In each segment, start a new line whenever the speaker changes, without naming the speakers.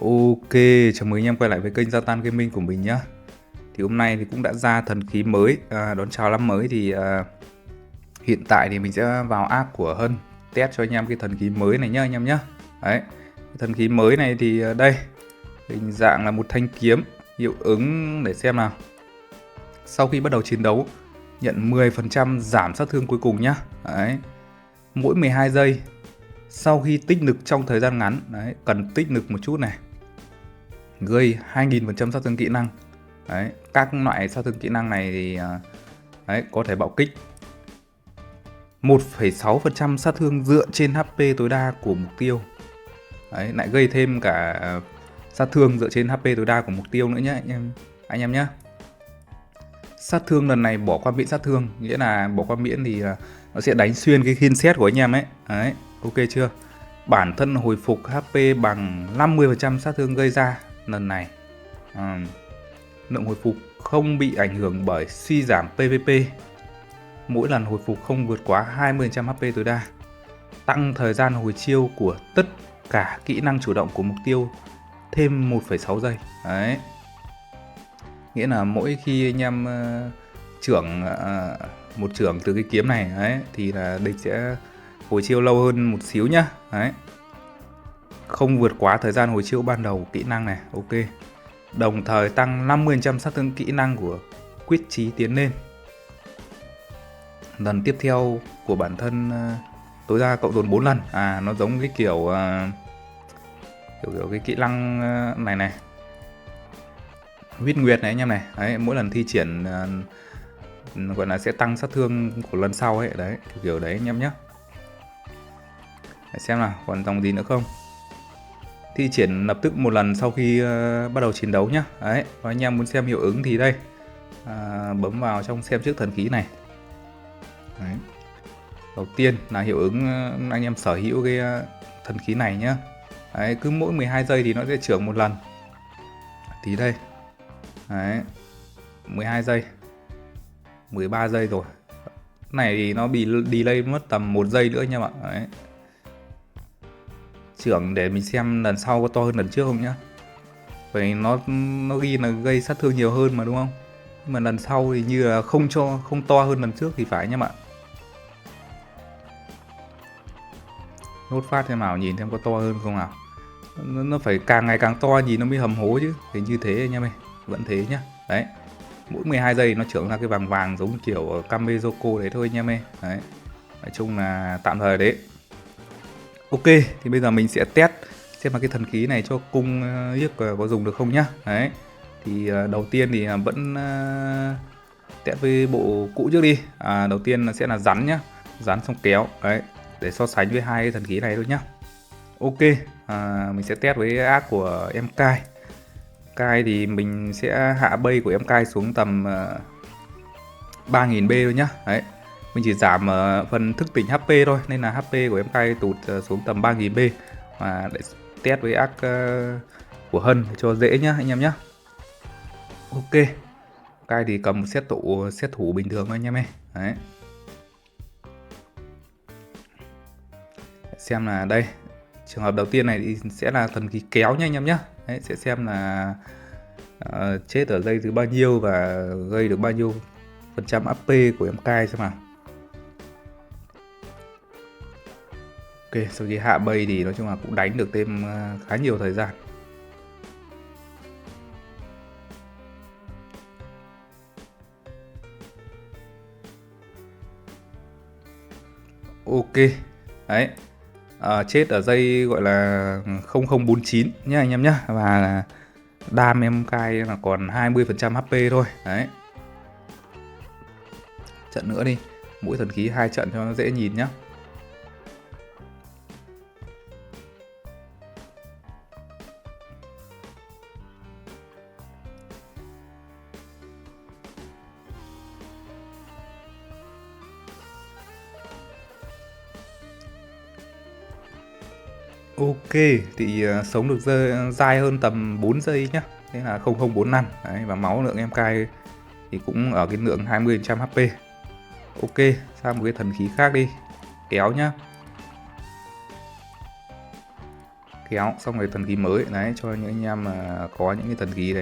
Ok, chào mừng anh em quay lại với kênh Zatan Gaming của mình nhá. Thì hôm nay thì cũng đã ra thần khí mới, đón chào năm mới thì hiện tại thì mình sẽ vào app của Hân test cho anh em cái thần khí mới này nhá anh em nhá. Đấy, cái thần khí mới này thì đây, hình dạng là một thanh kiếm, hiệu ứng để xem nào. Sau khi bắt đầu chiến đấu, nhận 10% giảm sát thương cuối cùng nhá. Đấy, mỗi 12 giây. Sau khi tích lực trong thời gian ngắn, đấy, cần tích lực một chút này, gây 2000% sát thương kỹ năng. Đấy, các loại sát thương kỹ năng này thì đấy, có thể bạo kích, 1,6% sát thương dựa trên HP tối đa của mục tiêu. Đấy, lại gây thêm cả sát thương dựa trên HP tối đa của mục tiêu nữa nhé anh em nhé. Sát thương lần này bỏ qua miễn sát thương, nghĩa là bỏ qua miễn thì nó sẽ đánh xuyên cái khiên xét của anh em ấy. Đấy, ok chưa? Bản thân hồi phục HP bằng 50% sát thương gây ra lần này. Lượng hồi phục không bị ảnh hưởng bởi suy giảm PVP. Mỗi lần hồi phục không vượt quá 20% HP tối đa. Tăng thời gian hồi chiêu của tất cả kỹ năng chủ động của mục tiêu thêm 1,6 giây. Đấy, nghĩa là mỗi khi anh em trưởng một trưởng từ cái kiếm này đấy, thì là địch sẽ hồi chiêu lâu hơn một xíu nhá. Đấy, không vượt quá thời gian hồi chiêu ban đầu kỹ năng này. Ok, đồng thời tăng 50% sát thương kỹ năng của quyết chí tiến lên. Lần tiếp theo của bản thân tối đa cộng dồn 4 lần. Nó giống cái kiểu cái kỹ năng này này, huyết nguyệt này anh em này. Đấy, mỗi lần thi triển gọi là sẽ tăng sát thương của lần sau ấy. Đấy, kiểu đấy anh em nhé. Để xem nào còn dòng gì nữa không. Thi triển lập tức một lần sau khi bắt đầu chiến đấu nhá. Đấy, và anh em muốn xem hiệu ứng thì đây, bấm vào trong xem trước thần khí này. Đấy, đầu tiên là hiệu ứng anh em sở hữu cái thần khí này nhá. Đấy, cứ mỗi 12 giây thì nó sẽ trưởng một lần. Thì đây, đấy, 12 giây, 13 giây rồi. Này thì nó bị delay mất tầm 1 giây nữa anh em ạ. Đấy, trưởng để mình xem lần sau có to hơn lần trước không nhá. Vậy nó ghi là gây sát thương nhiều hơn mà đúng không? Nhưng mà lần sau thì như là không to hơn lần trước thì phải anh em ạ. Nốt phát xem nào, nhìn xem có to hơn không nào. Nó phải càng ngày càng to nhìn nó mới hầm hố chứ. Thì như thế anh em ơi, vẫn thế nhá. Đấy, mỗi 12 giây nó trưởng ra cái vàng vàng giống kiểu Kamezoko đấy thôi anh em ơi. Đấy, nói chung là tạm thời đấy. Ok, thì bây giờ mình sẽ test xem là cái thần khí này cho cung yếc có dùng được không nhá. Đấy, thì đầu tiên thì vẫn test với bộ cũ trước đi. Đầu tiên là sẽ là rắn nhá, rắn xong kéo. Đấy, để so sánh với hai thần khí này thôi nhá. Ok, mình sẽ test với ác của em Kai. Kai thì mình sẽ hạ bay của em Kai xuống tầm 3000 B thôi nhá. Đấy, mình chỉ giảm phần thức tỉnh HP thôi, nên là HP của em Kai tụt xuống tầm 3000 B. Và để test với ác của Hân cho dễ nhá anh em nhá. Ok, Kai thì cầm một set thủ bình thường thôi anh em ơi. Đấy, xem là đây, trường hợp đầu tiên này thì sẽ là thần khí kéo nha anh em nhé. Đấy, sẽ xem là chết ở giây thứ bao nhiêu và gây được bao nhiêu phần trăm AP của em Kai xem nào. Ok, sau khi hạ bay thì nói chung là cũng đánh được thêm khá nhiều thời gian. Ok, đấy, chết ở giây gọi là 0049 nhá anh em nhá. Và đam em Kai là còn 20% HP thôi. Đấy, trận nữa đi, mỗi thần khí 2 trận cho nó dễ nhìn nhá. Ok, thì sống được dai hơn tầm 4 giây nhá. Thế là 0045. Đấy, và máu lượng em Kai thì cũng ở cái lượng 20% HP. Ok, sang một cái thần khí khác đi. Kéo nhá. kéo xong rồi thần khí mới đấy, cho những anh em mà có những cái thần khí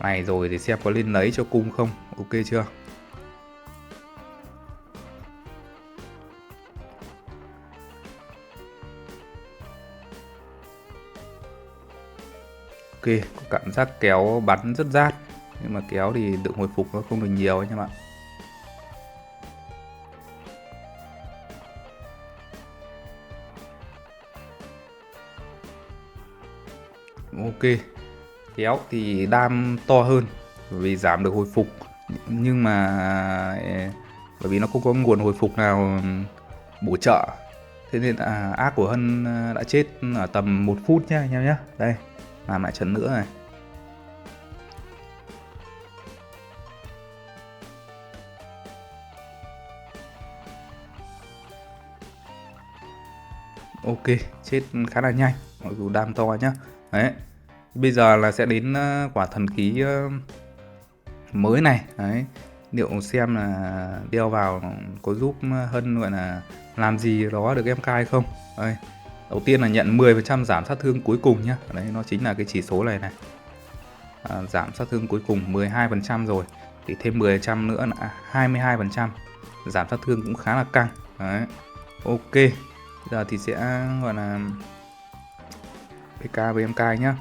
này rồi để xem có lên lấy cho cung không. Ok chưa? Ok, có cảm giác kéo bắn rất rát, nhưng mà kéo thì lượng hồi phục nó không được nhiều anh em ạ. Ok, kéo thì đam to hơn vì giảm được hồi phục, nhưng mà bởi vì nó không có nguồn hồi phục nào bổ trợ, thế nên là ác của Hân đã chết ở tầm 1 phút nhá anh em nhé. Đây, làm lại trận nữa này. Ok, chết khá là nhanh, mặc dù đam to nhá. Đấy, bây giờ là sẽ đến quả thần khí mới này. Đấy, liệu xem là đeo vào có giúp Hân gọi là làm gì đó được em cai không. Đây, đầu tiên là nhận 10% giảm sát thương cuối cùng nhá. Đấy, nó chính là cái chỉ số này này. Giảm sát thương cuối cùng 12% rồi, thì thêm 10% nữa là 22%. Giảm sát thương cũng khá là căng. Đấy, ok. Giờ thì sẽ gọi là PK với MK nhá.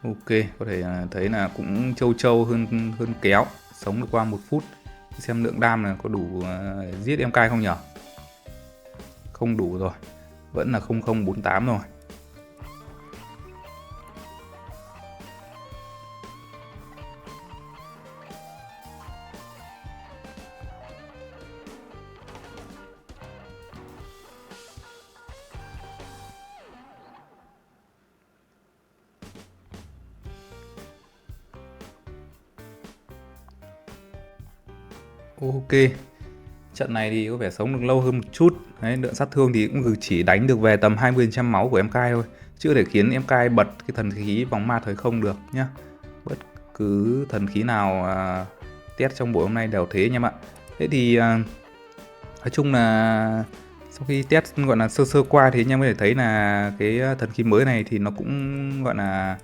Ok, có thể thấy là cũng trâu hơn hơn kéo, sống được qua 1 phút. Xem lượng đam là có đủ giết MK không nhở? Không đủ rồi, vẫn là 0048 rồi. Ok, trận này thì có vẻ sống được lâu hơn một chút. Đấy, lượng sát thương thì cũng chỉ đánh được về tầm 20% máu của MK thôi, chưa thể khiến MK bật cái thần khí vòng ma thời không được nhá. Bất cứ thần khí nào test trong buổi hôm nay đều thế anh em ạ. Thế thì nói chung là sau khi test gọi là sơ qua thì anh em có thể thấy là cái thần khí mới này thì nó cũng gọi là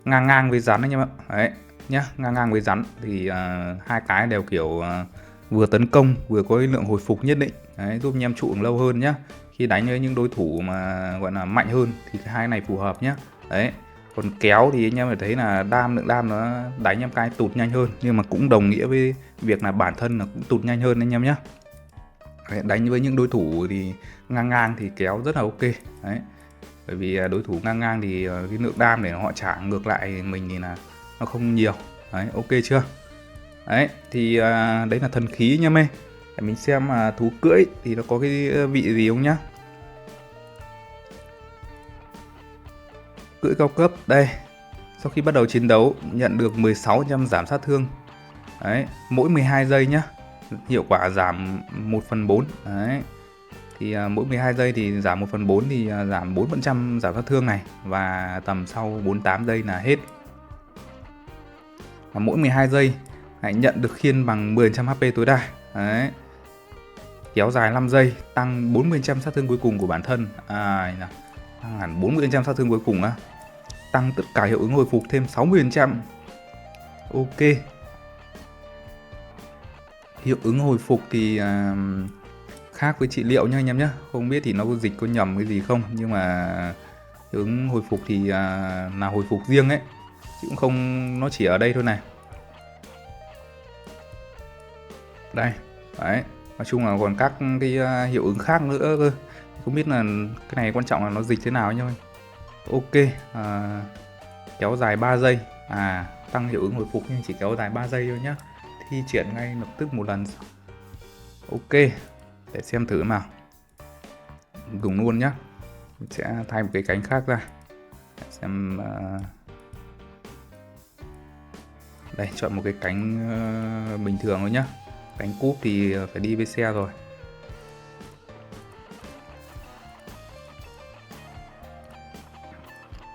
ngang với rắn anh em ạ. Đấy nhá, ngang với rắn thì hai cái đều kiểu vừa tấn công vừa có lượng hồi phục nhất định. Đấy, giúp anh em trụ lâu hơn nhá. Khi đánh với những đối thủ mà gọi là mạnh hơn thì hai này phù hợp nhá. Đấy, còn kéo thì anh em phải thấy là lượng đam nó đánh em cái tụt nhanh hơn, nhưng mà cũng đồng nghĩa với việc là bản thân là cũng tụt nhanh hơn anh em nhé. Đánh với những đối thủ thì ngang thì kéo rất là ok. Đấy, bởi vì đối thủ ngang thì cái lượng đam để họ trả ngược lại mình thì là nó không nhiều. Đấy, ok chưa? Đấy thì đấy là thần khí nha mê. Để mình xem thú cưỡi thì nó có cái vị gì không nhá. Cưỡi cao cấp đây, sau khi bắt đầu chiến đấu nhận được 16% giảm sát thương. Đấy, mỗi 12 giây nhá. Hiệu quả giảm 1/4. Đấy, thì mỗi 12 giây thì giảm 1/4 thì giảm 4% giảm sát thương này, và tầm sau 48 giây là hết. Và mỗi 12 giây hãy nhận được khiên bằng 10% HP tối đa. Đấy, kéo dài 5 giây, tăng 40% sát thương cuối cùng của bản thân. Tăng hẳn 40% sát thương cuối cùng á. Tăng tất cả hiệu ứng hồi phục thêm 60%. Ok. Hiệu ứng hồi phục thì khác với trị liệu nha anh em nhé. Không biết thì nó có dịch có nhầm cái gì không, nhưng mà hiệu ứng hồi phục thì là hồi phục riêng ấy, chứ cũng không, nó chỉ ở đây thôi này. Đây, đấy, nói chung là còn các cái hiệu ứng khác nữa cơ. Không biết là cái này quan trọng là nó dịch thế nào nhá. Ok, kéo dài 3 giây. Tăng hiệu ứng hồi phục nhưng chỉ kéo dài 3 giây thôi nhá. Thi triển ngay lập tức một lần. Ok, để xem thử nào. Dùng luôn nhá. Mình sẽ thay một cái cánh khác ra. Xem đây, chọn một cái cánh bình thường thôi nhá. Cánh cúp thì phải đi với xe rồi.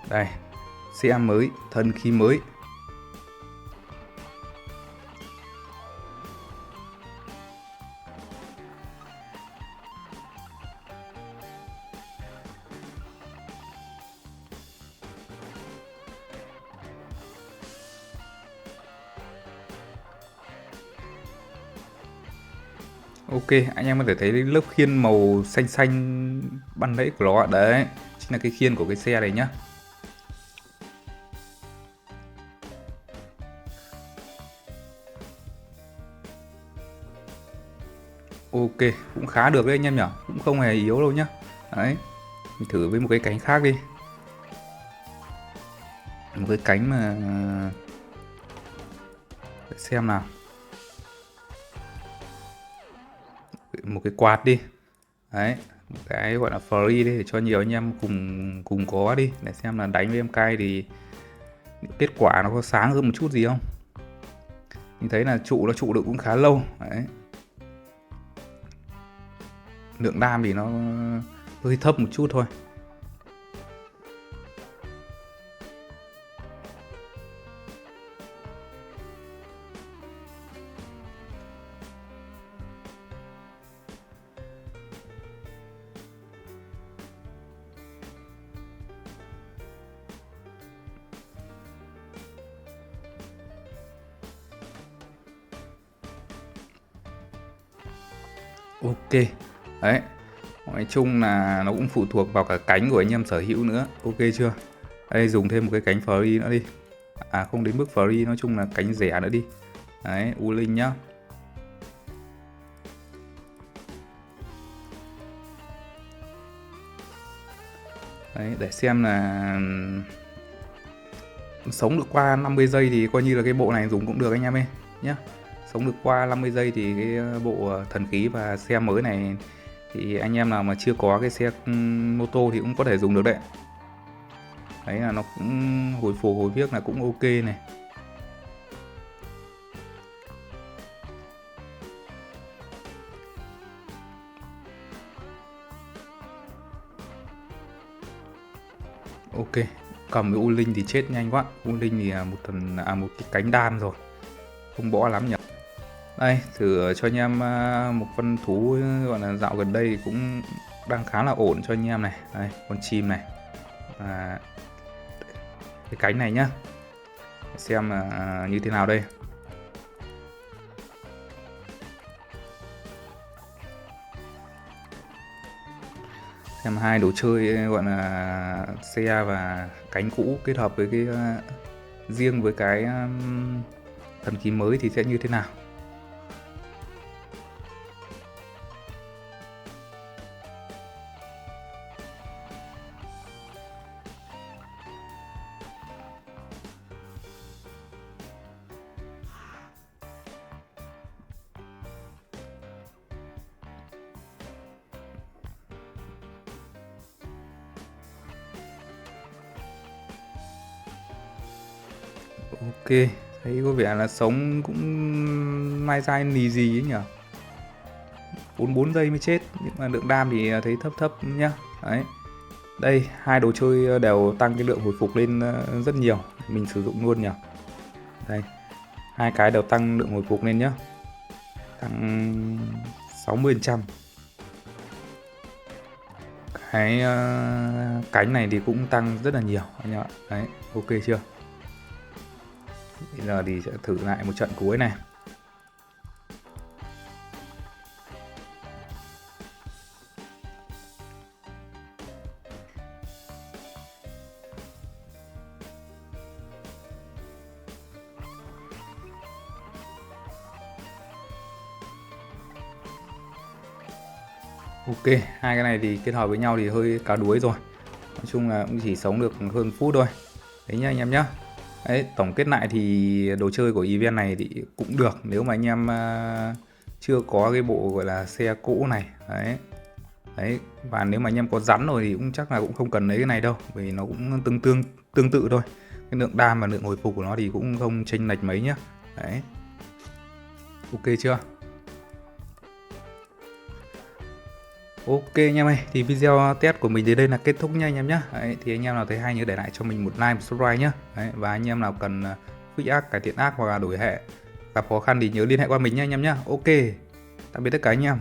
Đây, xe mới, thân khí mới. Ok, anh em có thể thấy lớp khiên màu xanh xanh ban nãy của nó ạ. Đấy, chính là cái khiên của cái xe này nhá. Ok, cũng khá được đấy anh em nhỉ, cũng không hề yếu đâu nhá. Đấy, mình thử với một cái cánh khác đi. Một cái cánh mà để xem nào. Một cái quạt đi. Đấy, một cái gọi là free đi để cho nhiều anh em cùng cùng có đi để xem là đánh với em cay thì kết quả nó có sáng hơn một chút gì không. Mình thấy là trụ nó trụ được cũng khá lâu. Đấy. Lượng đam thì nó hơi thấp một chút thôi. Ok. Đấy. Nói chung là nó cũng phụ thuộc vào cả cánh của anh em sở hữu nữa. Ok chưa? Đây dùng thêm một cái cánh free nữa đi. À không đến mức free, nói chung là cánh rẻ nữa đi. Đấy, U Linh nhá. Đấy, để xem là sống được qua 50 giây thì coi như là cái bộ này dùng cũng được anh em ơi nhé. Sống được qua 50 giây thì cái bộ thần khí và xe mới này thì anh em nào mà chưa có cái xe mô tô thì cũng có thể dùng được đấy. Đấy là nó cũng hồi phục hồi viết là cũng ok này. Ok, cầm cái U Linh thì chết nhanh quá. U Linh thì một cái cánh đan rồi, không bỏ lắm nhỉ. Đây thử cho anh em một con thú gọi là dạo gần đây cũng đang khá là ổn cho anh em này. Đây con chim này, cái cánh này nhá, xem là như thế nào đây. Xem hai đồ chơi gọi là xe và cánh cũ kết hợp với cái riêng với cái thần khí mới thì sẽ như thế nào. Ok, thấy có vẻ là sống cũng mai dai nì gì ấy nhỉ. 44 giây mới chết, nhưng mà lượng đam thì thấy thấp thấp nhá. Đấy. Đây, hai đồ chơi đều tăng cái lượng hồi phục lên rất nhiều. Mình sử dụng luôn nhỉ. Đây, hai cái đều tăng lượng hồi phục lên nhá. Tăng 60%. Cái cánh này thì cũng tăng rất là nhiều anh em ạ. Đấy, ok chưa? Bây giờ thì sẽ thử lại một trận cuối này. Ok, hai cái này thì kết hợp với nhau thì hơi cá đuối rồi. Nói chung là cũng chỉ sống được hơn phút thôi. Đấy nhá anh em nhá. Đấy, tổng kết lại thì đồ chơi của event này thì cũng được nếu mà anh em chưa có cái bộ gọi là xe cũ này. Đấy. Đấy, và nếu mà anh em có rắn rồi thì cũng chắc là cũng không cần lấy cái này đâu, vì nó cũng tương tự thôi. Cái lượng đam và lượng hồi phục của nó thì cũng không chênh lệch mấy nhá. Đấy. Ok chưa? Ok anh em ơi, thì video test của mình đến đây là kết thúc nha anh em nhé. Đấy, thì anh em nào thấy hay nhớ để lại cho mình một like, một subscribe nhé. Đấy, và anh em nào cần fix ác, cải thiện ác hoặc là đổi hệ, gặp khó khăn thì nhớ liên hệ qua mình nha anh em nhé. Ok, tạm biệt tất cả anh em.